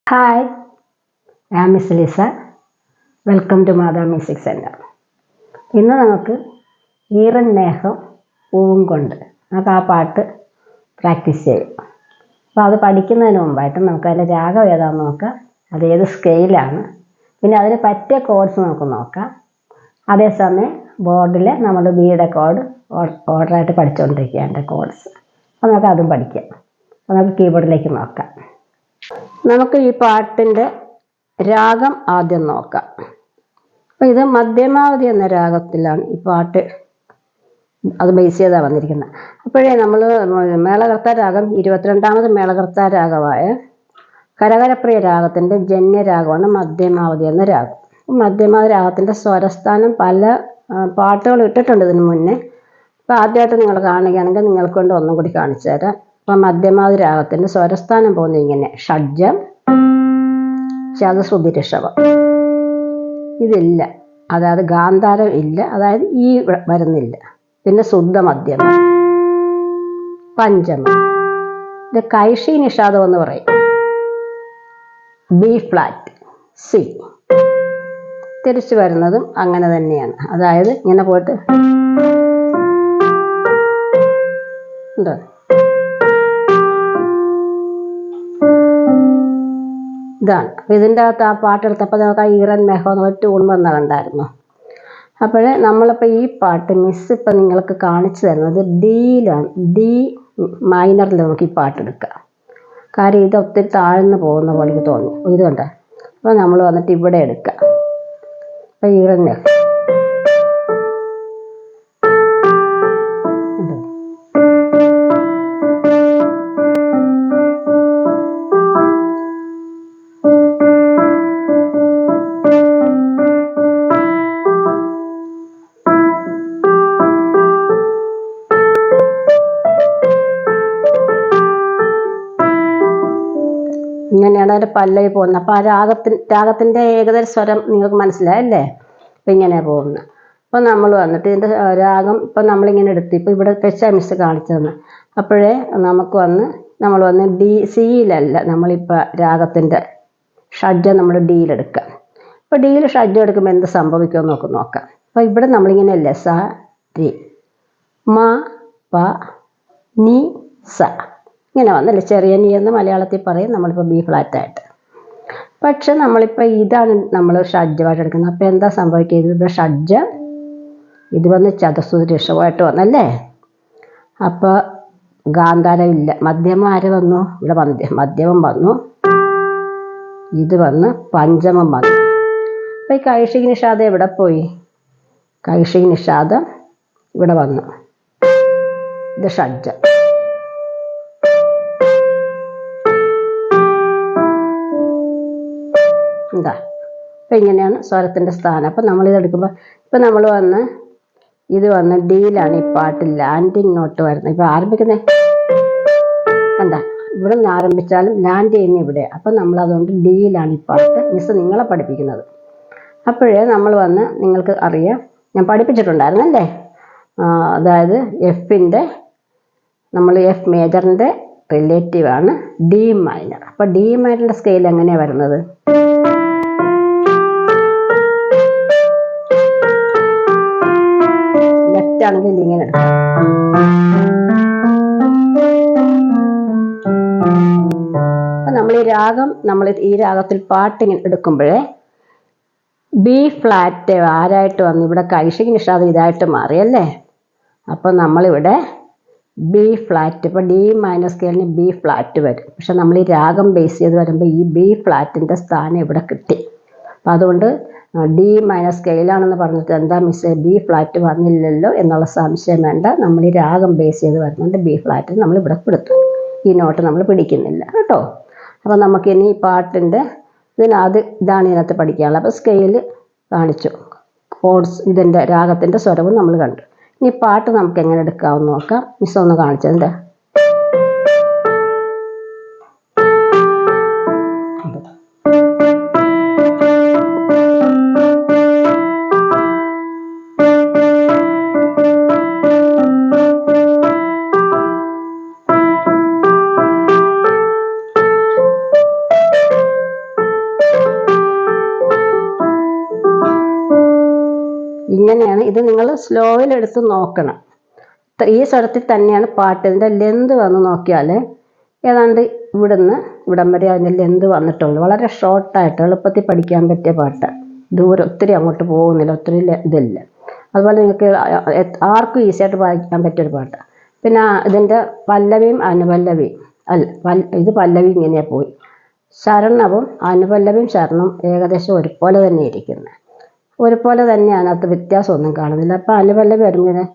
Hi, I am Miss Lisa. Welcome to Mother Music Center. ഇന്ന് നമുക്ക് ഈറൻ മേഘം പൂവും കൊണ്ട് നമുക്ക് ആ പാട്ട് പ്രാക്ടീസ് ചെയ്യും. അപ്പോൾ അത് പഠിക്കുന്നതിന് മുമ്പായിട്ട് നമുക്ക് അതിൻ്റെ രാഗം ഏതാണെന്ന് നോക്കാം, അത് ഏത് സ്കെയിലാണ്, പിന്നെ അതിന് പറ്റിയ കോഡ്സ് നമുക്ക് നോക്കാം. അതേസമയം ബോർഡിൽ നമ്മൾ ബിയുടെ കോഡ് ഓർഡറായിട്ട് പഠിച്ചുകൊണ്ടിരിക്കുകയാണ് കോഡ്സ്. അപ്പോൾ നമുക്ക് അതും പഠിക്കാം. അപ്പോൾ നമുക്ക് കീബോർഡിലേക്ക് നോക്കാം. നമുക്ക് ഈ പാട്ടിൻ്റെ രാഗം ആദ്യം നോക്കാം. അപ്പോൾ ഇത് മധ്യമാവധി എന്ന രാഗത്തിലാണ് ഈ പാട്ട് അത് ബേസ് ചെയ്താണ് വന്നിരിക്കുന്നത്. അപ്പോഴേ നമ്മൾ മേളകർത്താ രാഗം 22ാമത് മേളകർത്താ രാഗമായ കരകരപ്രിയ രാഗത്തിൻ്റെ ജന്യരാഗമാണ് മധ്യമാവധി എന്ന രാഗം. മധ്യമാവധി രാഗത്തിൻ്റെ സ്വരസ്ഥാനം പല പാട്ടുകൾ ഇട്ടിട്ടുണ്ട് ഇതിന് മുന്നേ. അപ്പോൾ ആദ്യമായിട്ട് നിങ്ങൾ കാണുകയാണെങ്കിൽ നിങ്ങൾക്ക് കൊണ്ട് ഒന്നും കൂടി കാണിച്ചു തരാം. അപ്പം മധ്യമാവധി രാഗത്തിൻ്റെ സ്വരസ്ഥാനം പോകുന്നത് ഇങ്ങനെ: ഷഡ്ജം, ചതുശ്രുതി ഋഷഭം. ഇതില്ല, അതായത് ഗാന്ധാരം ഇല്ല, അതായത് ഈ വരുന്നില്ല. പിന്നെ ശുദ്ധ മധ്യമം, പഞ്ചമം. ഇത് കൈഷി നിഷാദം എന്ന് പറയും. B flat, C. തിരിച്ചു വരുന്നതും അങ്ങനെ തന്നെയാണ്, അതായത് ഇങ്ങനെ പോയിട്ട് ഉണ്ടോ. ഇതാണ്. അപ്പോൾ ഇതിൻ്റെ അകത്ത് ആ പാട്ടെടുത്തപ്പോൾ നമുക്ക് ആ ഈറൻ മേഘം എന്നുള്ള ട്യൂൺ വന്ന കണ്ടായിരുന്നു. അപ്പോഴേ നമ്മളിപ്പോൾ ഈ പാട്ട് മിസ് ഇപ്പം നിങ്ങൾക്ക് കാണിച്ചു തരുന്നത് ഡിയിലാണ്. ഡി മൈനറിൽ നമുക്ക് ഈ പാട്ടെടുക്കാം. കാര്യം ഇത് ഒത്തിരി താഴ്ന്നു പോകുന്ന പോലെ എനിക്ക് തോന്നി. ഇത് കണ്ട. അപ്പോൾ നമ്മൾ വന്നിട്ട് ഇവിടെ എടുക്കാം. അപ്പോൾ ഈറൻ മേഘം ഇങ്ങനെയാണ് അതിൻ്റെ പല്ലവി പോകുന്നത്. അപ്പോൾ ആ രാഗത്തിൻ്റെ ഏകദേശ സ്വരം നിങ്ങൾക്ക് മനസ്സിലായല്ലേ? അപ്പോൾ ഇങ്ങനെ പോകുന്നത്. അപ്പോൾ നമ്മൾ വന്നിട്ട് ഇതിൻ്റെ രാഗം ഇപ്പം നമ്മളിങ്ങനെ എടുത്ത് ഇപ്പോൾ ഇവിടെ വെച്ചാൽ മിസ് കാണിച്ചു തന്നെ. അപ്പോഴേ നമ്മൾ വന്ന് ഡി സിയിലല്ല, നമ്മളിപ്പോൾ രാഗത്തിൻ്റെ ഷഡ്ജം നമ്മൾ ഡിയിലെടുക്കുക. അപ്പോൾ ഡിയിൽ ഷഡ്ജം എടുക്കുമ്പോൾ എന്ത് സംഭവിക്കുമെന്ന് നോക്കാം. അപ്പോൾ ഇവിടെ നമ്മളിങ്ങനെ അല്ലേ സ രി മ പ നി സ ഇങ്ങനെ വന്നല്ലേ. ചെറിയ നീ എന്ന് മലയാളത്തിൽ പറയും, നമ്മളിപ്പോൾ ബി ഫ്ലാറ്റായിട്ട്. പക്ഷെ നമ്മളിപ്പോൾ ഇതാണ് നമ്മൾ ഷഡ്ജമായിട്ട് എടുക്കുന്നത്. അപ്പോൾ എന്താ സംഭവിക്കുക? ഇത് ഷഡ്ജം, ഇത് വന്ന് ചതുശ്രുതി ഋഷഭമായിട്ട് വന്നല്ലേ. അപ്പോൾ ഗാന്ധാരം ഇല്ല. മധ്യമം ആര് വന്നു? ഇവിടെ മധ്യമം വന്നു, ഇത് വന്ന് പഞ്ചമം വന്നു. അപ്പോൾ ഈ കൈഷിക നിഷാദം എവിടെ പോയി? കൈഷിക നിഷാദം ഇവിടെ വന്നു. ഇത് ഷഡ്ജം. എന്താ? അപ്പം ഇങ്ങനെയാണ് സ്വരത്തിൻ്റെ സ്ഥാനം. അപ്പം നമ്മളിതെടുക്കുമ്പോൾ ഇപ്പം നമ്മൾ ഇത് ഡിയിലാണ് ഈ പാട്ട് ലാൻഡിങ് നോട്ട് വരുന്നത്. ഇപ്പം ആരംഭിക്കുന്നത് എന്താ? ഇവിടെ നിന്ന് ആരംഭിച്ചാലും ലാൻഡ് ചെയ്യുന്ന ഇവിടെ. അപ്പം നമ്മളതുകൊണ്ട് ഡിയിലാണ് ഈ പാട്ട് മിസ് നിങ്ങളെ പഠിപ്പിക്കുന്നത്. അപ്പോഴേ നമ്മൾ നിങ്ങൾക്ക് അറിയാം, ഞാൻ പഠിപ്പിച്ചിട്ടുണ്ടായിരുന്നല്ലേ. അതായത് നമ്മൾ എഫ് മേജറിൻ്റെ റിലേറ്റീവാണ് ഡി മൈനർ. അപ്പോൾ ഡി മൈനറിൻ്റെ സ്കെയിൽ എങ്ങനെയാണ് വരുന്നത്? ലെഫ്റ്റ് ആണെങ്കിൽ ഇങ്ങനെ എടുക്കാം. നമ്മൾ ഈ രാഗത്തിൽ പാട്ടിങ്ങനെ എടുക്കുമ്പോഴേ ബി ഫ്ലാറ്റ് ആരായിട്ട് വന്നു? ഇവിടെ കൈഷിക നിഷാദം ഇതായിട്ട് മാറിയല്ലേ. അപ്പോൾ നമ്മളിവിടെ ബി ഫ്ലാറ്റ്, ഇപ്പോൾ ഡി മൈനർ സ്കെയിലിന് ബി ഫ്ലാറ്റ് വരും. പക്ഷെ നമ്മൾ ഈ രാഗം ബേസ് ചെയ്ത് വരുമ്പോൾ ഈ ബി ഫ്ലാറ്റിൻ്റെ സ്ഥാനം ഇവിടെ കിട്ടി. അപ്പം അതുകൊണ്ട് ഡി മൈനർ സ്കെയിലാണെന്ന് പറഞ്ഞിട്ട് എന്താ മിസ്സേ ബി ഫ്ലാറ്റ് വന്നില്ലല്ലോ എന്നുള്ള സംശയം വേണ്ട. നമ്മൾ ഈ രാഗം ബേസ് ചെയ്ത് വരുന്നുണ്ട് ബി ഫ്ലാറ്റ് നമ്മൾ ഇവിടെ കൊടുത്തു. ഈ നോട്ട് നമ്മൾ പിടിക്കുന്നില്ല കേട്ടോ. അപ്പോൾ നമുക്കിനി ഈ പാട്ടിൻ്റെ ഇതാണ് ഇതിനകത്ത് പഠിക്കാനുള്ളത്. അപ്പോൾ സ്കെയിൽ കാണിച്ചു, കോഡ്സ്, ഇതിൻ്റെ രാഗത്തിൻ്റെ സ്വരവും നമ്മൾ കണ്ടു. ഇനി പാട്ട് നമുക്ക് എങ്ങനെ എടുക്കാമെന്ന് നോക്കാം. മിസ് ഒന്ന് കാണിച്ചതിൻ്റെ സ്ലോയിലെടുത്ത് നോക്കണം. ഈ സ്വരത്തിൽ തന്നെയാണ് പാട്ട്. ഇതിൻ്റെ ലെന്ത് വന്ന് നോക്കിയാൽ ഏതാണ്ട് ഇവിടം വരെ അതിൻ്റെ ലെന്ത് വന്നിട്ടുള്ളൂ. വളരെ ഷോർട്ടായിട്ട് എളുപ്പത്തിൽ പഠിക്കാൻ പറ്റിയ പാട്ട്. ദൂരം ഒത്തിരി അങ്ങോട്ട് പോകുന്നില്ല, ഒത്തിരി ഇതില്ല. അതുപോലെ നിങ്ങൾക്ക് ആർക്കും ഈസിയായിട്ട് വായിക്കാൻ പറ്റിയൊരു പാട്ട്. പിന്നെ ഇതിൻ്റെ പല്ലവിയും അനുപല്ലവിയും ഇത് പല്ലവി ഇങ്ങനെ പോയി. ശരണവും അനുപല്ലവിയും ശരണവും ഏകദേശം ഒരുപോലെ തന്നെ ഇരിക്കുന്നത്. ഒരുപോലെ തന്നെയാണ്, അത് വ്യത്യാസമൊന്നും കാണുന്നില്ല. അപ്പം അനുപല്ലവി വരുമ്പോൾ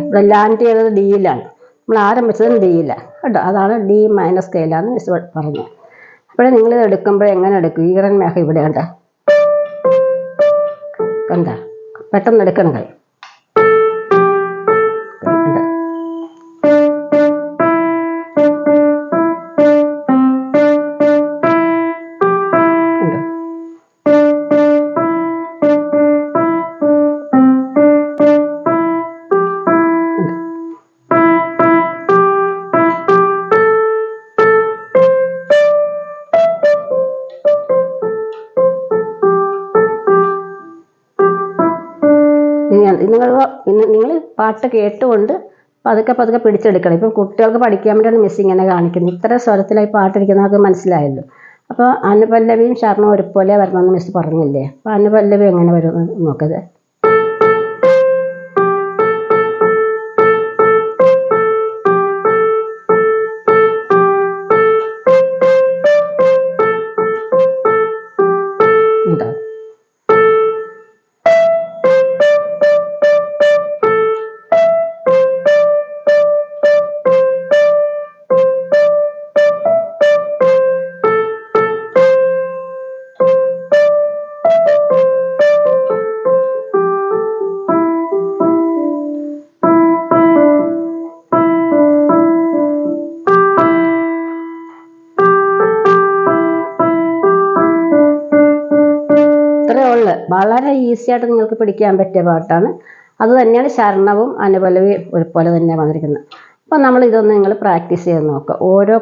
ഇവിടെ ലാൻഡ് ചെയ്തത് ഡിയിലാണ്. നമ്മൾ ആരംഭിച്ചതും ഡിയിലാണ് കേട്ടോ. അതാണ് ഡി മൈനർ സ്കെയിലാന്ന് മിസ് പറഞ്ഞു. അപ്പോഴേ നിങ്ങളിത് എടുക്കുമ്പോൾ എങ്ങനെ എടുക്കും? ഈറൻ മേഘം ഇവിടെ കണ്ട പെട്ടെന്ന് എടുക്കണം കൈ. നിങ്ങൾ പാട്ട് കേട്ടുകൊണ്ട് പതുക്കെ പിടിച്ചെടുക്കണം. ഇപ്പം കുട്ടികൾക്ക് പഠിക്കാൻ വേണ്ടിയാണ് മിസ് ഇങ്ങനെ കാണിക്കുന്നത്. ഇത്ര സ്വരത്തിലായി പാട്ടിരിക്കുന്നവർക്ക് മനസ്സിലായല്ലോ. അപ്പോൾ അനുപല്ലവിയും ശരണവും ഒരുപോലെ വരണമെന്ന് മിസ് പറഞ്ഞില്ലേ? അപ്പോൾ അനുപല്ലവി എങ്ങനെ വരുമെന്ന് നോക്കത്. വളരെ ഈസി ആയിട്ട് നിങ്ങൾക്ക് പഠിക്കാൻ പറ്റിയ പാട്ടാണ്. അത് തന്നെയാണ് ശരണവും അനുപല്ലവിയും ഒരുപോലെ തന്നെ വന്നിരിക്കുന്നത്. അപ്പോൾ നമ്മൾ ഇതൊന്ന് നിങ്ങൾ പ്രാക്ടീസ് ചെയ്ത് നോക്കുക. ഓരോ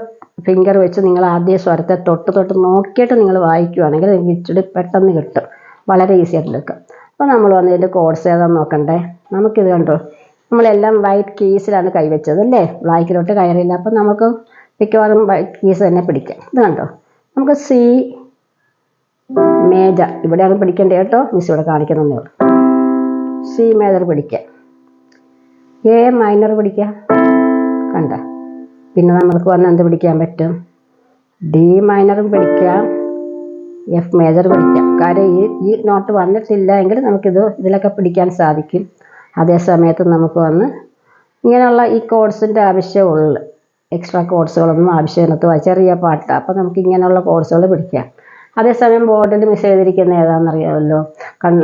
ഫിംഗർ വെച്ച് നിങ്ങൾ ആദ്യ സ്വരത്തെ തൊട്ട് നോക്കിയിട്ട് നിങ്ങൾ വായിക്കുകയാണെങ്കിൽ നിങ്ങൾക്ക് ഇച്ചിരി പെട്ടെന്ന് കിട്ടും. വളരെ ഈസി ആയിട്ട് എടുക്കുക. അപ്പോൾ നമ്മൾ വന്ന് ഇതിൻ്റെ കോഡ്സ് ഏതാണെന്ന് നോക്കണ്ടേ? നമുക്കിത് കണ്ടോ, നമ്മളെല്ലാം വൈറ്റ് കീസിലാണ് കൈവച്ചത് അല്ലേ? ബ്ലാക്കിലോട്ട് കയറിയില്ല. അപ്പം നമുക്ക് മിക്കവാറും വൈറ്റ് കീസ് തന്നെ പിടിക്കാം. ഇത് കണ്ടോ, നമുക്ക് സി മേജർ ഇവിടെയാണ് പിടിക്കേണ്ടത് കേട്ടോ. മിസ് ഇവിടെ കാണിക്കുന്നതേ ഉള്ളൂ. സി മേജർ പിടിക്കാം, എ മൈനർ പിടിക്കാം, കണ്ട. പിന്നെ നമുക്ക് വന്ന് എന്ത് പിടിക്കാൻ പറ്റും? ഡി മൈനറും പിടിക്കാം, എഫ് മേജർ പിടിക്കാം. കാര്യം ഈ നോട്ട് വന്നിട്ടില്ല എങ്കിൽ ഇതിലൊക്കെ പിടിക്കാൻ സാധിക്കും. അതേ സമയത്ത് നമുക്ക് വന്ന് ഇങ്ങനെയുള്ള ഈ കോഡ്സിൻ്റെ ആവശ്യമുള്ളൂ. എക്സ്ട്രാ കോഡ്സുകളൊന്നും ആവശ്യമില്ലാത്ത ചെറിയ പാട്ടാണ്. അപ്പോൾ നമുക്ക് ഇങ്ങനെയുള്ള കോഡ്സുകൾ പിടിക്കാം. അതേസമയം ബോർഡിൽ മിസ് ചെയ്തിരിക്കുന്ന ഏതാണെന്നറിയാമല്ലോ.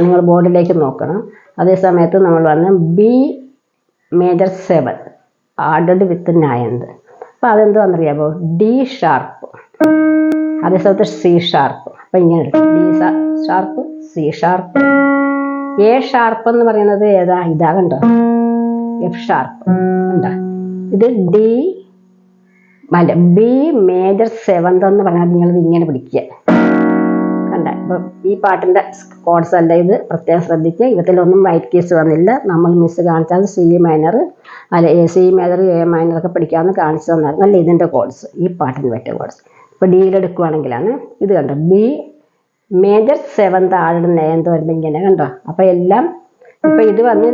നിങ്ങൾ ബോർഡിലേക്ക് നോക്കണം. അതേ സമയത്ത് നമ്മൾ വന്ന് ബി മേജർ 7 ആഡഡ് വിത്ത് 9. അപ്പോൾ അതെന്താണെന്നറിയാമോ? ഡി ഷാർപ്പ്, അതേ സമയത്ത് സി ഷാർപ്പ്. അപ്പോൾ ഇങ്ങനെ എടുക്കും, D sharp, C sharp. A sharp എന്ന് പറയുന്നത് ഏതാ? ഇതാ കണ്ടോ, എഫ് ഷാർപ്പ്. കണ്ടോ, ഇത് ഡി ബി മേജർ 7 എന്ന് പറഞ്ഞാൽ നിങ്ങളിത് ഇങ്ങനെ പിടിക്കുക. കണ്ട, ഇപ്പം ഈ പാട്ടിൻ്റെ കോഡ്സ് അല്ല ഇത്, പ്രത്യേകം ശ്രദ്ധിക്കുക. ഇതിലൊന്നും വൈറ്റ് കീസ് വന്നില്ല. നമ്മൾ മിസ് കാണിച്ചാൽ സി മൈനർ അല്ല സി മേജർ എ മൈനർ ഒക്കെ പിടിക്കാമെന്ന് കാണിച്ചു തന്നായിരുന്നു അല്ല ഇതിൻ്റെ കോഡ്സ്, ഈ പാട്ടിന് പറ്റിയ കോഡ്സ്. ഇപ്പോൾ ഡിയിലെടുക്കുകയാണെങ്കിലാണ് ഇത് കണ്ടോ, ബി മേജർ 7 ആളുടെ നേരം വരുമ്പോൾ ഇങ്ങനെ കണ്ടോ. അപ്പോൾ എല്ലാം ഇപ്പം ഇത് വന്ന്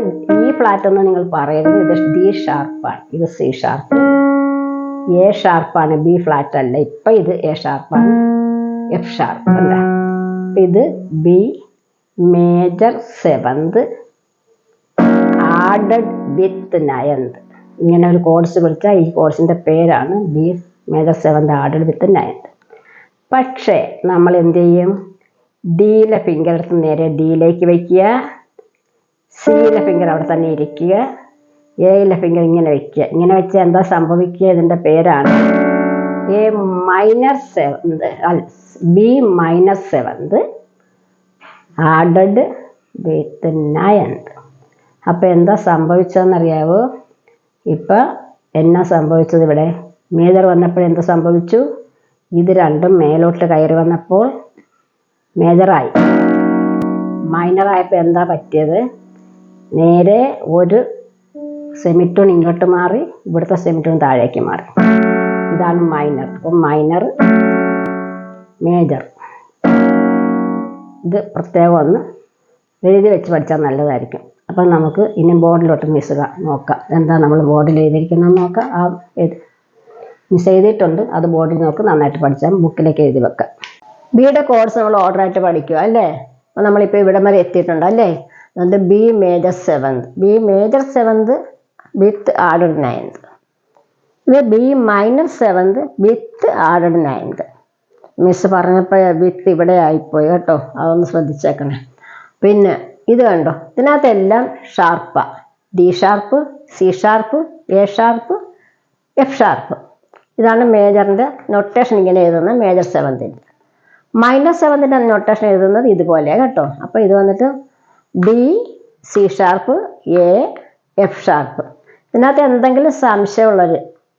ഈ ഫ്ലാറ്റ് എന്ന് നിങ്ങൾ പറയരുത്, ഇത് ഡി ഷാർപ്പാണ്, ഇത് സി ഷാർപ്പ്, എ ഷാർപ്പാണ്, ബി ഫ്ലാറ്റ് അല്ല. ഇപ്പം ഇത് എ ഷാർപ്പാണ്, എഫ് ഷാർപ്പ് അല്ല. ഇത് B major seventh added with ninth. ഇങ്ങനെ ഒരു കോഴ്സ് വിളിച്ചാൽ ഈ കോഴ്സിൻ്റെ പേരാണ് B major seventh added with ninth. പക്ഷേ നമ്മൾ എന്ത് ചെയ്യും? ഡിയിലെ ഫിംഗർ എടുത്ത് നേരെ ഡിയിലേക്ക് വയ്ക്കുക, സിയിലെ ഫിംഗർ അവിടെ തന്നെ ഇരിക്കുക, എയിലെ ഫിംഗർ ഇങ്ങനെ വയ്ക്കുക. ഇങ്ങനെ വെച്ചാൽ എന്താ സംഭവിക്കുക? ഇതിൻ്റെ പേരാണ് A minor seventh B minor seventh added with ninth. അപ്പം എന്താ സംഭവിച്ചതെന്നറിയാവോ? ഇപ്പം എന്നാ സംഭവിച്ചത്? ഇവിടെ മേജർ വന്നപ്പോൾ എന്ത് സംഭവിച്ചു? ഇത് രണ്ടും മേലോട്ട് കയറി വന്നപ്പോൾ മേജറായി. മൈനറായപ്പോൾ എന്താ പറ്റിയത്? നേരെ ഒരു സെമിറ്റോൺ ഇങ്ങോട്ട് മാറി, ഇവിടുത്തെ സെമിറ്റോൺ താഴേക്ക് മാറി. ഇതാണ് മൈനർ. അപ്പം മൈനർ മേജർ ഇത് പ്രത്യേകം ഒന്ന് എഴുതി വെച്ച് പഠിച്ചാൽ നല്ലതായിരിക്കും. അപ്പം നമുക്ക് ഇനി ബോർഡിലോട്ട് മിസ് നോക്കാം. എന്താ നമ്മൾ ബോർഡിൽ എഴുതിയിരിക്കുന്നതെന്ന് നോക്കാം. ആ മിസ് എഴുതിയിട്ടുണ്ട്, അത് ബോർഡിൽ നോക്ക്. നന്നായിട്ട് പഠിച്ചാൽ ബുക്കിലേക്ക് എഴുതി വെക്കാം. ബിയുടെ കോഴ്സ് നമ്മൾ ഓർഡറായിട്ട് പഠിക്കുക അല്ലേ? അപ്പം നമ്മളിപ്പോൾ ഇവിടം വരെ എത്തിയിട്ടുണ്ട് അല്ലേ? അതുകൊണ്ട് ബി മേജർ സെവന്ത് വിത്ത് ആഡഡ് നയൻത്. ഇത് ബി മൈനർ സെവന്ത് വിത്ത് ആഡഡ് നയൻത്. മിസ് പറഞ്ഞപ്പോൾ വിത്ത് ഇവിടെ ആയിപ്പോയി കേട്ടോ, അതൊന്ന് ശ്രദ്ധിച്ചേക്കണേ. പിന്നെ ഇത് കണ്ടോ, ഇതിനകത്തെല്ലാം ഷാർപ്പാണ്. D sharp, C sharp, A sharp, F sharp. ഇതാണ് മേജറിൻ്റെ നൊട്ടേഷൻ. ഇങ്ങനെ എഴുതുന്നത് മേജർ സെവന്തിൻ്റെ. മൈനർ സെവന്തിൻ്റെ നൊട്ടേഷൻ എഴുതുന്നത് ഇതുപോലെ കേട്ടോ. അപ്പോൾ ഇത് വന്നിട്ട് D, C sharp, A, F sharp. ഇതിനകത്ത് എന്തെങ്കിലും സംശയമുള്ളവർ,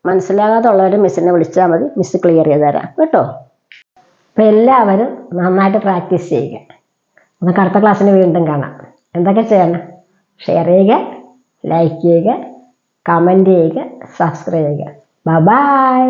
മനസ്സിലാകാതെ ഉള്ളവർ മിസ്സിനെ വിളിച്ചാൽ മതി, മിസ് ക്ലിയർ ചെയ്ത് തരാം കേട്ടോ. അപ്പോൾ എല്ലാവരും നന്നായിട്ട് പ്രാക്ടീസ് ചെയ്യുക. നമുക്ക് അടുത്ത ക്ലാസ്സിന് വീണ്ടും കാണാം. എന്തൊക്കെ ചെയ്യണം? ഷെയർ ചെയ്യുക, ലൈക്ക് ചെയ്യുക, കമൻറ്റ് ചെയ്യുക, സബ്സ്ക്രൈബ് ചെയ്യുക. ബൈ.